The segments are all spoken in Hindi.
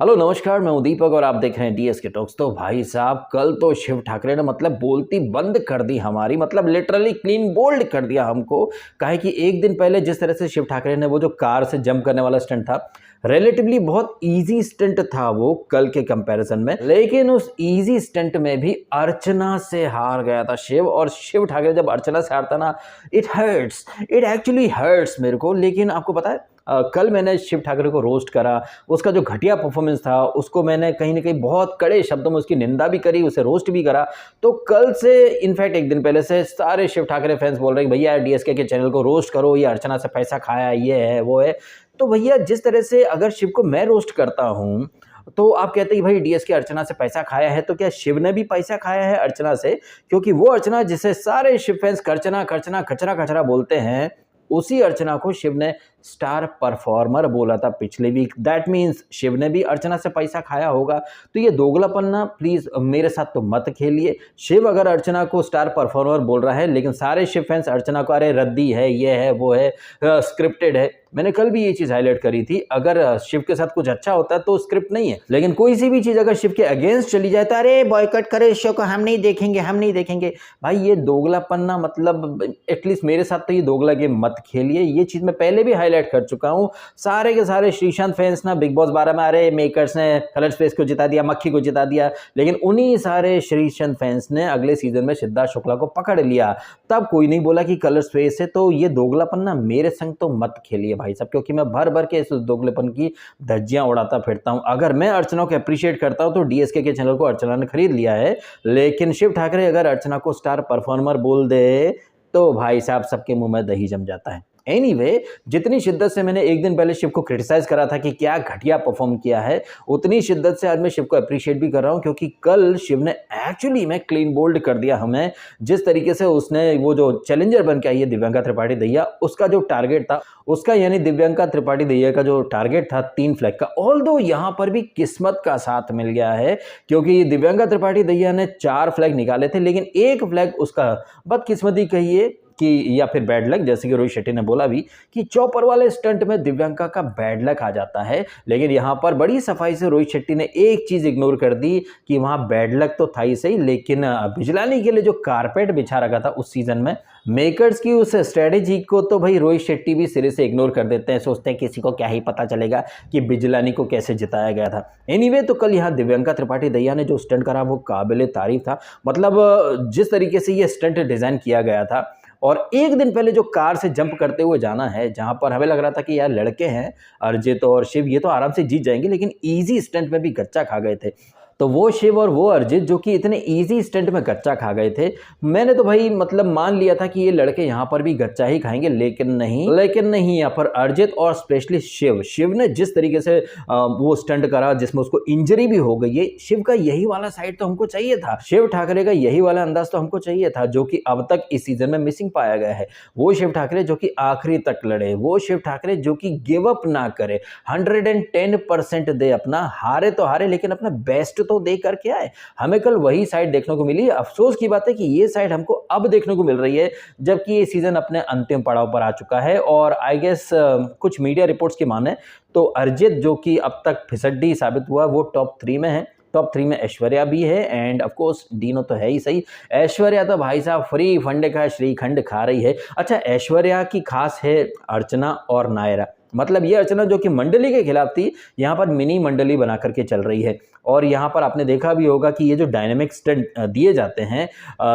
हेलो नमस्कार, मैं हूं दीपक और आप देख रहे हैं डीएस के टॉक्स। तो भाई साहब, कल तो शिव ठाकरे ने मतलब बोलती बंद कर दी हमारी, मतलब लिटरली क्लीन बोल्ड कर दिया हमको। काहे कि एक दिन पहले जिस तरह से शिव ठाकरे ने वो जो कार से जंप करने वाला स्टंट था, रिलेटिवली बहुत इजी स्टंट था वो कल के कंपैरिजन में, लेकिन उस इजी स्टंट में भी अर्चना से हार गया था शिव। और शिव ठाकरे जब अर्चना से हारता ना, it hurts, it actually hurts मेरे को। लेकिन आपको पता है, कल मैंने शिव ठाकरे को रोस्ट करा, उसका जो घटिया परफॉर्मेंस था उसको मैंने कहीं ना कहीं बहुत कड़े शब्दों में उसकी निंदा भी करी, उसे रोस्ट भी करा। तो कल से इनफैक्ट एक दिन पहले से सारे शिव ठाकरे फैंस बोल रहे हैं भैया डीएसके के चैनल को रोस्ट करो, ये अर्चना से पैसा खाया, ये है वो है। तो भैया जिस तरह से अगर शिव को मैं रोस्ट करता हूँ तो आप कहते हैं भाई डीएसके अर्चना से पैसा खाया है, तो क्या शिव ने भी पैसा खाया है अर्चना से? क्योंकि वो अर्चना जिसे सारे शिव फैंस करचना खर्चना खचरा खचरा बोलते हैं, उसी अर्चना को शिव ने स्टार परफॉर्मर बोला था पिछले वीक। दैट मीन्स शिव ने भी अर्चना से पैसा खाया होगा। तो ये दोगलापन ना प्लीज मेरे साथ तो मत खेलिए। शिव अगर अर्चना को स्टार परफॉर्मर बोल रहा है, लेकिन सारे शिव फैंस अर्चना को अरे रद्दी है, ये है वो है, स्क्रिप्टेड है। मैंने कल भी ये चीज हाईलाइट करी थी, अगर शिव के साथ कुछ अच्छा होता है तो स्क्रिप्ट नहीं है, लेकिन कोई सी भी चीज अगर शिव के अगेंस्ट चली जाए तो अरे बॉयकॉट करे इस शो को, हम नहीं देखेंगे, हम नहीं देखेंगे। भाई ये दोगलापन ना, मतलब एटलीस्ट मेरे साथ तो ये दोगला गेम मत खेलिए। ये चीज मैं पहले भी हाईलाइट कर चुका हूँ। सारे के सारे श्रीशांत फैंस ना बिग बॉस 12 में अरे मेकर्स ने कलर स्पेस को जिता दिया, मक्खी को जिता दिया, लेकिन उन्हीं सारे श्रीशांत फैंस ने अगले सीजन में सिद्धार्थ शुक्ला को पकड़ लिया। तब कोई नहीं बोला कि कलर स्पेस है। तो ये दोगलापन ना मेरे संग तो मत खेलिए भाई साहब, क्योंकि मैं भर भर के इस दोगलेपन की धज्जियां उड़ाता फिरता हूं। अगर मैं अर्चना को अप्रिशिएट करता हूं तो डीएसके के चैनल को अर्चना ने खरीद लिया है, लेकिन शिव ठाकरे अगर अर्चना को स्टार परफॉर्मर बोल दे तो भाई साहब सबके मुंह में दही जम जाता है। एनीवे, जितनी शिद्दत से मैंने एक दिन पहले शिव को क्रिटिसाइज करा था कि क्या घटिया परफॉर्म किया है, उतनी शिद्दत से आज मैं शिव को अप्रिशिएट भी कर रहा हूं, क्योंकि कल शिव ने एक्चुअली में क्लीन बोल्ड कर दिया हमें। जिस तरीके से उसने वो जो चैलेंजर बन के आई है दिव्यांका त्रिपाठी दहिया, उसका जो टारगेट था, उसका यानी दिव्यांका त्रिपाठी दहिया का जो टारगेट था 3 फ्लैग का, ऑल्दो यहां पर भी किस्मत का साथ मिल गया है, क्योंकि दिव्यांका त्रिपाठी दहिया ने 4 फ्लैग निकाले थे, लेकिन 1 फ्लैग उसका बदकिस्मती कहिए कि या फिर बैड लक, जैसे कि रोहित शेट्टी ने बोला भी कि चौपर वाले स्टंट में दिव्यांका का बैड लक आ जाता है। लेकिन यहां पर बड़ी सफाई से रोहित शेट्टी ने एक चीज इग्नोर कर दी कि वहां बैड लक तो था ही सही, लेकिन बिजलानी के लिए जो कारपेट बिछा रखा था उस सीजन में, मेकर्स की उस स्ट्रेटेजी को तो भाई रोहित शेट्टी भी सिरे से इग्नोर कर देते हैं। सोचते हैं किसी को क्या ही पता चलेगा कि बिजलानी को कैसे जिताया गया था। एनीवे, तो कल यहाँ दिव्यांका त्रिपाठी दहिया ने जो स्टंट करा वो काबिले तारीफ था। मतलब जिस तरीके से ये स्टंट डिजाइन किया गया था, और एक दिन पहले जो कार से जंप करते हुए जाना है, जहां पर हमें लग रहा था कि यार लड़के हैं अरिजीत और शिव, ये तो आराम से जीत जाएंगे, लेकिन इजी स्टंट में भी गच्चा खा गए थे। तो वो शिव और वो अरिजीत जो कि इतने इजी स्टंट में गच्चा खा गए थे, मैंने तो भाई मतलब मान लिया था कि ये लड़के यहाँ पर भी गच्चा ही खाएंगे, लेकिन नहीं यहाँ पर अरिजीत और स्पेशली शिव ने जिस तरीके से वो स्टंट करा जिसमें उसको इंजरी भी हो गई है। शिव का यही वाला साइड तो हमको चाहिए था, शिव ठाकरे का यही वाला अंदाज तो हमको चाहिए था, जो कि अब तक इस सीजन में मिसिंग पाया गया है। वो शिव ठाकरे जो कि आखिरी तक लड़े, वो शिव ठाकरे जो कि गिव अप ना करे, 110% दे अपना, हारे तो हारे लेकिन अपना बेस्ट तो दे करके आए। हमें कल वही साइड देखने को मिली। अफसोस की बात है कि ये साइड हमको अब देखने को मिल रही है, जबकि ये सीजन अपने अंतिम पड़ाव पर आ चुका है। और आई गेस कुछ मीडिया रिपोर्ट्स की माने तो अरिजीत जो कि अब तक फिसड्डी साबित हुआ, वो टॉप 3 में है। टॉप 3 में ऐश्वर्या भी है, एंड ऑफ कोर्स डीनो तो है ही सही। ऐश्वर्या तो भाई साहब फ्री फंड का श्रीखंड खा रही है। अच्छा, ऐश्वर्या की खास है अर्चना और नायरा। मतलब ये अर्चना जो कि मंडली के खिलाफ थी, यहाँ पर मिनी मंडली बना करके चल रही है। और यहाँ पर आपने देखा भी होगा कि ये जो डायनेमिक स्टंट दिए जाते हैं,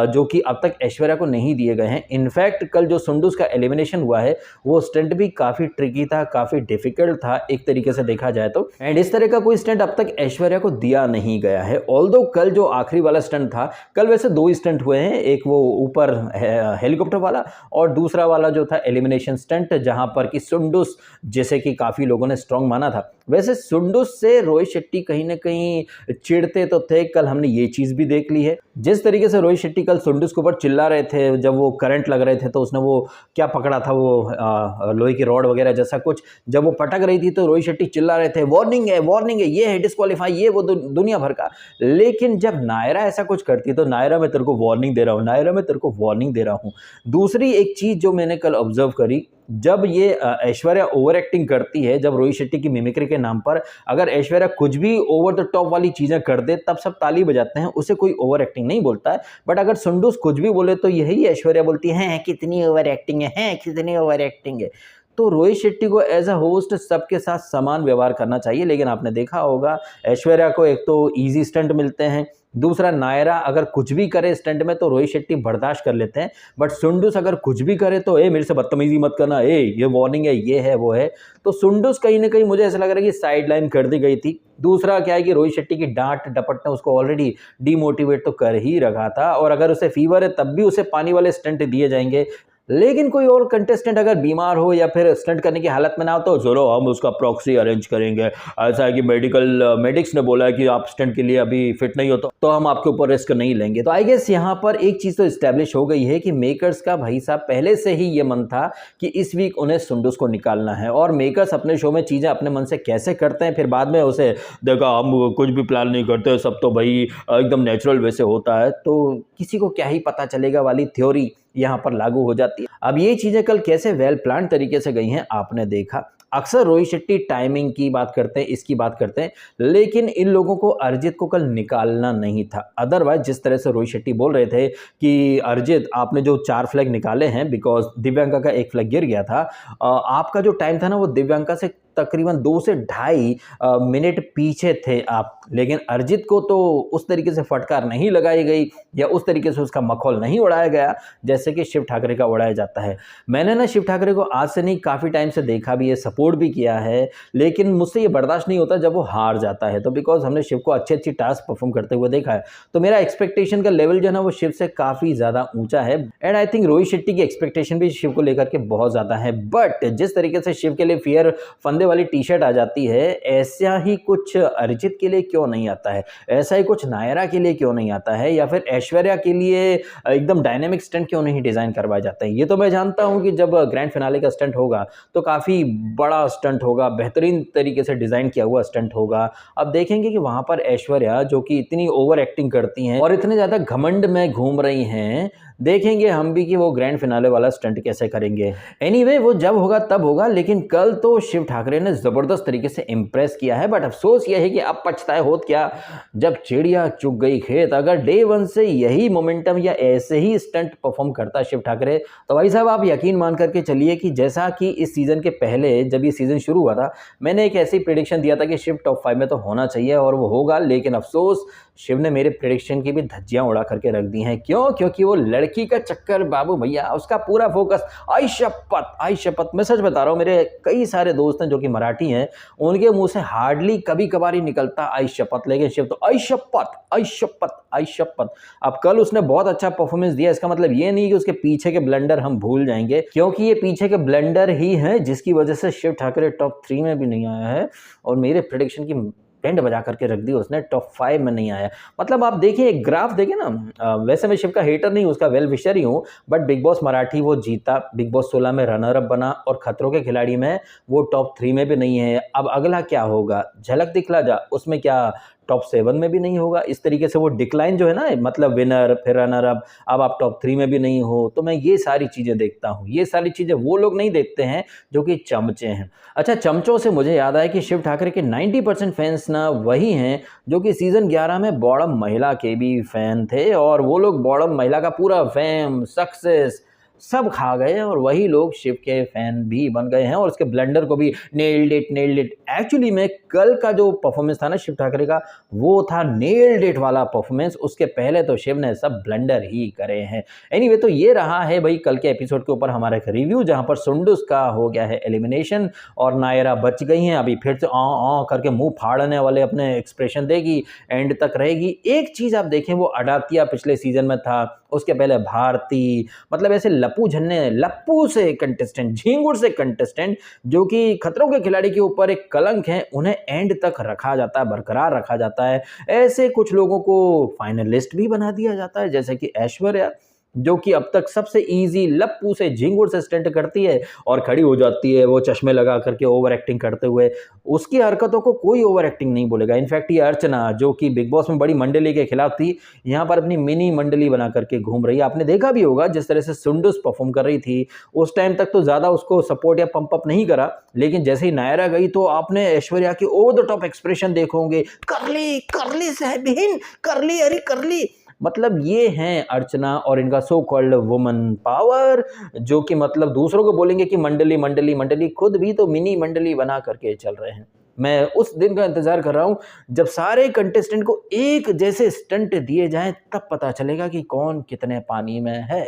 जो कि अब तक ऐश्वर्या को नहीं दिए गए हैं। इनफैक्ट कल जो सुंडूस का एलिमिनेशन हुआ है, वो स्टंट भी काफ़ी ट्रिकी था, काफ़ी डिफिकल्ट था एक तरीके से देखा जाए तो। एंड इस तरह का कोई स्टंट अब तक ऐश्वर्या को दिया नहीं गया है। ऑल्दो कल जो आखिरी वाला स्टंट था, कल वैसे 2 स्टंट हुए हैं, एक वो ऊपर हेलीकॉप्टर वाला और दूसरा वाला जो था एलिमिनेशन स्टंट, जहां पर कि सुंडूस जैसे कि काफ़ी लोगों ने स्ट्रॉन्ग माना था। वैसे सुंडूस से रोहित शेट्टी कहीं ना कहीं चिढ़ते तो थे, कल हमने ये चीज़ भी देख ली है। जिस तरीके से रोहित शेट्टी कल सुंडूस के ऊपर चिल्ला रहे थे, जब वो करंट लग रहे थे तो उसने वो क्या पकड़ा था, वो लोहे की रॉड वगैरह जैसा कुछ, जब वो पटक रही थी तो रोहित शेट्टी चिल्ला रहे थे वार्निंग है, ये है डिस्क्वालीफाई, ये वो दुनिया भर का। लेकिन जब नायरा ऐसा कुछ करती है तो नायरा मैं तेरे को वार्निंग दे रहा हूँ, नायरा मैं तेरे को वार्निंग दे रहा हूँ। दूसरी एक चीज़ जो मैंने कल ऑब्जर्व करी, जब ये ऐश्वर्या ओवर एक्टिंग करती है, जब रोहित शेट्टी की मिमिक्री के नाम पर अगर ऐश्वर्या कुछ भी ओवर द टॉप वाली चीज़ें कर दे तब सब ताली बजाते हैं, उसे कोई ओवर एक्टिंग नहीं बोलता है। बट अगर सुंडूस कुछ भी बोले तो यही ऐश्वर्या बोलती है कितनी ओवर एक्टिंग है, कितनी ओवर एक्टिंग है। तो रोहित शेट्टी को एज अ होस्ट सबके साथ समान व्यवहार करना चाहिए, लेकिन आपने देखा होगा ऐश्वर्या को एक तो ईजी स्टंट मिलते हैं, दूसरा नायरा अगर कुछ भी करे स्टंट में तो रोहित शेट्टी बर्दाश्त कर लेते हैं, बट सुंडूस अगर कुछ भी करे तो मेरे से बदतमीजी मत करना, ये वार्निंग है, ये है वो है। तो सुंडूस कहीं ना कहीं मुझे ऐसा लग रहा है कि साइड लाइन कर दी गई थी। दूसरा क्या है कि रोहित शेट्टी की डांट डपट ने उसको ऑलरेडी डीमोटिवेट तो कर ही रखा था, और अगर उसे फीवर है तब भी उसे पानी वाले स्टंट दिए जाएंगे। लेकिन कोई और कंटेस्टेंट अगर बीमार हो या फिर स्टंट करने की हालत में ना हो तो चलो हम उसका प्रॉक्सी अरेंज करेंगे, ऐसा है कि मेडिक्स ने बोला है कि आप स्टंट के लिए अभी फिट नहीं हो तो हम आपके ऊपर रिस्क नहीं लेंगे। तो आई गेस यहाँ पर एक चीज़ तो इस्टेब्लिश हो गई है कि मेकर्स का भाई साहब पहले से ही ये मन था कि इस वीक उन्हें सुंडूस को निकालना है, और मेकर्स अपने शो में चीज़ें अपने मन से कैसे करते हैं फिर बाद में उसे देखा हम कुछ भी प्लान नहीं करते, सब तो भाई एकदम नेचुरल वे से होता है, तो किसी को क्या ही पता चलेगा वाली थ्योरी यहाँ पर लागू हो जाती है। अब ये चीज़ें कल कैसे वेल प्लान तरीके से गई हैं आपने देखा। अक्सर रोहित शेट्टी टाइमिंग की बात करते हैं, इसकी बात करते हैं, लेकिन इन लोगों को अरिजीत को कल निकालना नहीं था। अदरवाइज जिस तरह से रोहित शेट्टी बोल रहे थे कि अरिजीत आपने जो 4 फ्लैग निकाले हैं बिकॉज दिव्यांका का 1 फ्लैग गिर गया था, आपका जो टाइम था ना वो दिव्यांका से तकरीबन 2 से ढाई मिनट पीछे थे आप, लेकिन अरिजीत को तो उस तरीके से फटकार नहीं लगाई गई या उस तरीके से उसका मखौल नहीं उड़ाया गया जैसे कि शिव ठाकरे का उड़ाया जाता है। मैंने ना शिव ठाकरे को आज से नहीं काफ़ी टाइम से देखा भी है, सपोर्ट भी किया है, लेकिन मुझसे ये बर्दाश्त नहीं होता जब वो हार जाता है, तो बिकॉज हमने शिव को अच्छी अच्छी टास्क परफॉर्म करते हुए देखा है, तो मेरा एक्सपेक्टेशन का लेवल जो है ना वो शिव से काफ़ी ज़्यादा ऊंचा है। And I think Rohit Shetty की एक्सपेक्टेशन भी शिव को लेकर के बहुत ज़्यादा है। बट जिस तरीके से शिव के लिए फियर फंदे वाली टी शर्ट आ जाती है, ऐसा ही कुछ अरिजीत के लिए क्यों नहीं आता है, ऐसा ही कुछ नायरा के लिए क्यों नहीं आता है, या फिर ऐश्वर्या के लिए एकदम डायनेमिक स्टंट क्यों नहीं डिज़ाइन करवाए जाते हैं। ये तो मैं जानता हूं कि जब ग्रैंड फिनाले का स्टंट होगा तो काफ़ी बड़ा स्टंट होगा, बेहतरीन तरीके से डिज़ाइन किया हुआ स्टंट होगा। अब देखेंगे कि वहाँ पर ऐश्वर्या जो कि इतनी ओवर एक्टिंग करती हैं और इतने ज़्यादा घमंड में घूम रही हैं, देखेंगे हम भी कि वो ग्रैंड फिनाले वाला स्टंट कैसे करेंगे। एनीवे वो जब होगा तब होगा, लेकिन कल तो शिव ठाकरे ने ज़बरदस्त तरीके से इम्प्रेस किया है। बट अफसोस यह है कि अब पछताए होत क्या जब चिड़िया चुग गई खेत। अगर डे 1 से यही मोमेंटम या ऐसे ही स्टंट परफॉर्म करता शिव ठाकरे तो भाई साहब आप यकीन मान करके चलिए कि जैसा कि इस सीज़न के पहले जब ये सीज़न शुरू हुआ था मैंने एक ऐसी प्रेडिक्शन दिया था कि शिव टॉप 5 में तो होना चाहिए और वो होगा, लेकिन अफसोस शिव ने मेरे प्रेडिक्शन की भी धज्जियां उड़ा करके रख दी हैं। क्यों? क्योंकि वो लड़की का चक्कर बाबू भैया, उसका पूरा फोकस आई शपथ मैं सच बता रहा हूँ, मेरे कई सारे दोस्त हैं जो कि मराठी हैं, उनके मुंह से हार्डली कभी कभार ही निकलता आई शपथ, लेकिन शिव तो आई शपथ। अब कल उसने बहुत अच्छा परफॉर्मेंस दिया, इसका मतलब ये नहीं कि उसके पीछे के ब्लंडर हम भूल जाएंगे, क्योंकि ये पीछे के ब्लंडर ही हैं जिसकी वजह से शिव ठाकरे टॉप 3 में भी नहीं आया है और मेरे प्रेडिक्शन की बैंड बजा करके रख दी उसने, टॉप 5 में नहीं आया। मतलब आप देखिए एक ग्राफ देखिए ना, वैसे मैं शिव का हेटर नहीं हूँ, उसका वेल विशर ही हूँ, बट बिग बॉस मराठी वो जीता, बिग बॉस 16 में रनर अप बना और खतरों के खिलाड़ी में वो टॉप 3 में भी नहीं है। अब अगला क्या होगा, झलक दिखला जा, उसमें क्या टॉप 7 में भी नहीं होगा। इस तरीके से वो डिक्लाइन जो है ना, मतलब विनर फिर रनर अप, अब आप टॉप 3 में भी नहीं हो। तो मैं ये सारी चीज़ें देखता हूँ, ये सारी चीज़ें वो लोग नहीं देखते हैं जो कि चमचे हैं। अच्छा, चमचों से मुझे याद आया कि शिव ठाकरे के 90% फैंस ना वही हैं जो कि सीज़न 11 में बॉटम महिला के भी फैन थे, और वो लोग बॉटम महिला का पूरा फेम सक्सेस सब खा गए और वही लोग शिव के फैन भी बन गए हैं और उसके ब्लंडर को भी नेल्ड इट। एक्चुअली में कल का जो परफॉर्मेंस था ना शिव ठाकरे का, वो था नेल्ड इट वाला परफॉर्मेंस। उसके पहले तो शिव ने सब ब्लंडर ही करे हैं। एनीवे तो ये रहा है भाई कल के एपिसोड के ऊपर हमारा एक रिव्यू, जहां पर सुंडूस का हो गया है एलिमिनेशन और नायरा बच गई हैं। अभी फिर से आ करके मुंह फाड़ने वाले अपने एक्सप्रेशन देगी, एंड तक रहेगी। एक चीज आप देखें, वो अडातिया पिछले सीजन में था, उसके पहले भारती, मतलब ऐसे लप्पू से कंटेस्टेंट, झींगुर से कंटेस्टेंट जो कि खतरों के खिलाड़ी के ऊपर एक कलंक है, उन्हें एंड तक रखा जाता है, बरकरार रखा जाता है। ऐसे कुछ लोगों को फाइनलिस्ट भी बना दिया जाता है, जैसे कि ऐश्वर्या। जो कि अब तक सबसे ईजी लप्पू से झिंगुर से स्टंट करती है और खड़ी हो जाती है वो चश्मे लगा करके ओवर एक्टिंग करते हुए। उसकी हरकतों को कोई ओवर एक्टिंग नहीं बोलेगा। इनफैक्ट ये अर्चना जो कि बिग बॉस में बड़ी मंडली के खिलाफ थी, यहाँ पर अपनी मिनी मंडली बना करके घूम रही है। आपने देखा भी होगा जिस तरह से सुंडुस परफॉर्म कर रही थी, उस टाइम तक तो ज़्यादा उसको सपोर्ट या पंप अप नहीं करा, लेकिन जैसे ही नायरा गई तो आपने ऐश्वर्या के ओवर द टॉप एक्सप्रेशन देखे होंगे, कर ली साहबिन, कर ली, अरे कर ली। मतलब ये हैं अर्चना और इनका सो कॉल्ड वुमन पावर, जो कि मतलब दूसरों को बोलेंगे कि मंडली मंडली मंडली, खुद भी तो मिनी मंडली बना करके चल रहे हैं। मैं उस दिन का इंतजार कर रहा हूं जब सारे कंटेस्टेंट को एक जैसे स्टंट दिए जाएं, तब पता चलेगा कि कौन कितने पानी में है।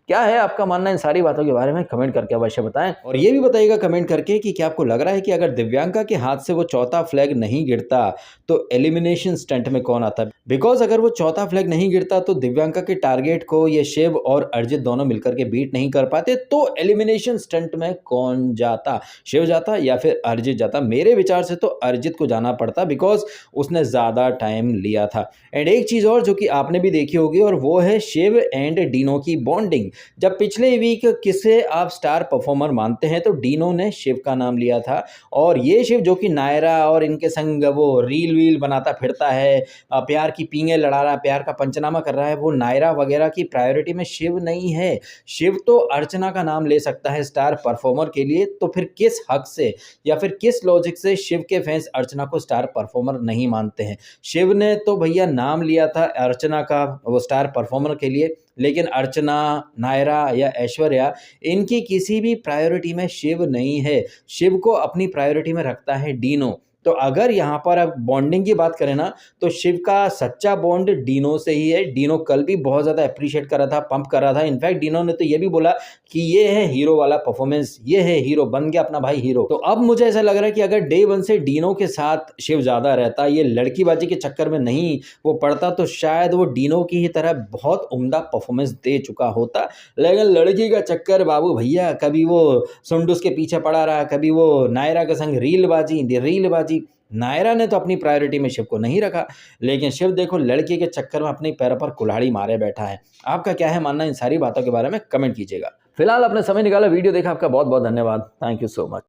क्या है आपका मानना इन सारी बातों के बारे में, कमेंट करके अवश्य बताएं। और ये भी बताइएगा कमेंट करके कि क्या आपको लग रहा है कि अगर दिव्यांका के हाथ से वो चौथा फ्लैग नहीं गिरता तो एलिमिनेशन स्टंट में कौन आता? बिकॉज अगर वो चौथा फ्लैग नहीं गिरता तो दिव्यांका के टारगेट को ये शिव और अर्जित दोनों मिलकर के बीट नहीं कर पाते, तो एलिमिनेशन स्टंट में कौन जाता? शिव जाता या फिर अर्जित जाता? मेरे विचार से तो अर्जित को जाना पड़ता, बिकॉज उसने ज्यादा टाइम लिया था। एंड एक चीज और जो कि आपने भी देखी होगी, और वो है शिव एंड डीनो की बॉन्डिंग। जब पिछले वीक किसे आप स्टार परफॉर्मर मानते हैं तो डीनो ने शिव का नाम लिया था, और ये शिव जो कि नायरा और इनके संग वो रील वील बनाता फिरता है, प्यार की पींगे लड़ा रहा है, प्यार का पंचनामा कर रहा है, वो नायरा वगैरह की प्रायोरिटी में शिव नहीं है। शिव तो अर्चना का नाम ले सकता है स्टार परफॉर्मर के लिए, तो फिर किस हक से या फिर किस लॉजिक से शिव के फैंस अर्चना को स्टार परफॉर्मर नहीं मानते हैं? शिव ने तो भैया नाम लिया था अर्चना का वो स्टार परफॉर्मर के लिए, लेकिन अर्चना, नायरा या ऐश्वर्या, इनकी किसी भी प्रायोरिटी में शिव नहीं है। शिव को अपनी प्रायोरिटी में रखता है डीनो। तो अगर यहाँ पर अब बॉन्डिंग की बात करें ना, तो शिव का सच्चा बॉन्ड डीनो से ही है। डीनो कल भी बहुत ज़्यादा अप्रिशिएट कर रहा था, पंप कर रहा था। इनफैक्ट डीनो ने तो ये भी बोला कि ये है हीरो वाला परफॉर्मेंस, ये है हीरो, बन गया अपना भाई हीरो। तो अब मुझे ऐसा लग रहा है कि अगर डे वन से डीनो के साथ शिव ज़्यादा रहता, ये लड़कीबाजी के चक्कर में नहीं वो पड़ता, तो शायद वो डीनो की ही तरह बहुत उम्दा परफॉर्मेंस दे चुका होता। लेकिन लड़की का चक्कर बाबू भैया, कभी वो सुंडुस के पीछे पड़ा रहा, कभी वो नायरा के संग रीलबाजी। नायरा ने तो अपनी प्रायोरिटी में शिव को नहीं रखा, लेकिन शिव देखो लड़की के चक्कर में अपने पैरों पर कुल्हाड़ी मारे बैठा है। आपका क्या है मानना इन सारी बातों के बारे में, कमेंट कीजिएगा। फिलहाल आपने समय निकाला, वीडियो देखा, आपका बहुत बहुत धन्यवाद। Thank you so much.